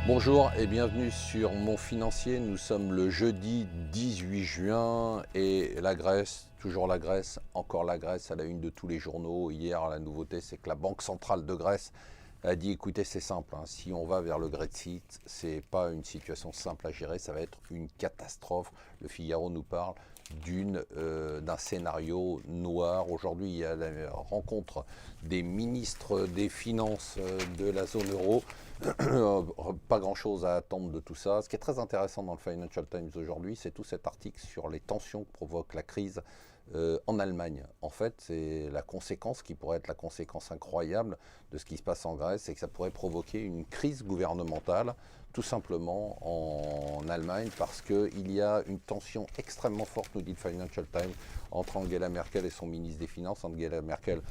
Bonjour et bienvenue sur Mon Financier. Nous sommes le jeudi 18 juin et la Grèce, toujours la Grèce, encore la Grèce à la une de tous les journaux. Hier, la nouveauté, c'est que la Banque centrale de Grèce a dit écoutez, c'est simple, hein, si on va vers le Grexit, c'est pas une situation simple à gérer, ça va être une catastrophe. Le Figaro nous parle d'un scénario noir. Aujourd'hui, il y a la rencontre des ministres des Finances de la zone euro. Pas grand chose à attendre de tout ça. Ce qui est très intéressant dans le Financial Times aujourd'hui, c'est tout cet article sur les tensions que provoque la crise en Allemagne. En fait, c'est la conséquence qui pourrait être la conséquence incroyable de ce qui se passe en Grèce, c'est que ça pourrait provoquer une crise gouvernementale, tout simplement en Allemagne, parce qu'il y a une tension extrêmement forte, nous dit le Financial Times, entre Angela Merkel et son ministre des Finances. Angela Merkel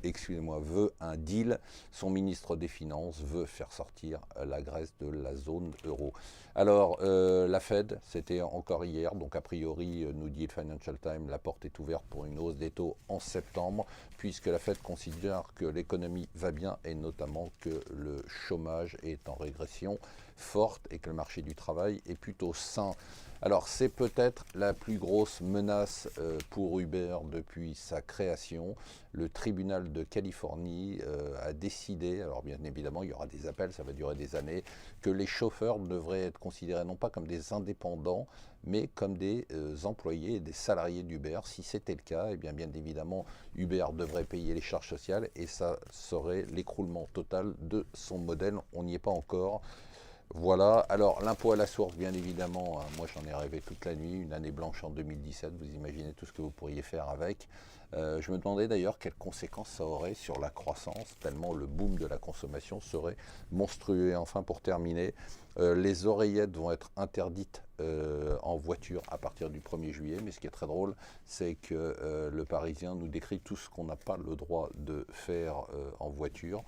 excusez-moi, veut un deal. Son ministre des Finances veut faire sortir la Grèce de la zone euro. Alors, la Fed, c'était encore hier, donc a priori, nous dit le Financial Times, la porte est ouverte pour une hausse des taux en septembre, puisque la Fed considère que l'économie va bien et notamment que le chômage est en régression forte et que le marché du travail est plutôt sain. Alors c'est peut-être la plus grosse menace pour Uber depuis sa création. Le tribunal de Californie a décidé, alors bien évidemment il y aura des appels, ça va durer des années, que les chauffeurs devraient être considérés non pas comme des indépendants, mais comme des employés et des salariés d'Uber. Si c'était le cas, eh bien évidemment Uber devrait payer les charges sociales et ça serait l'écroulement total de son modèle. On n'y est pas encore. Voilà, alors l'impôt à la source, bien évidemment, moi j'en ai rêvé toute la nuit, une année blanche en 2017, vous imaginez tout ce que vous pourriez faire avec. Je me demandais d'ailleurs quelles conséquences ça aurait sur la croissance, tellement le boom de la consommation serait monstrueux. Et enfin, pour terminer, les oreillettes vont être interdites en voiture à partir du 1er juillet, mais ce qui est très drôle, c'est que le Parisien nous décrit tout ce qu'on n'a pas le droit de faire en voiture.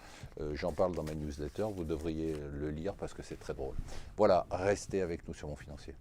J'en parle dans ma newsletter, vous devriez le lire parce que c'est très drôle. Voilà, restez avec nous sur Mon Financier.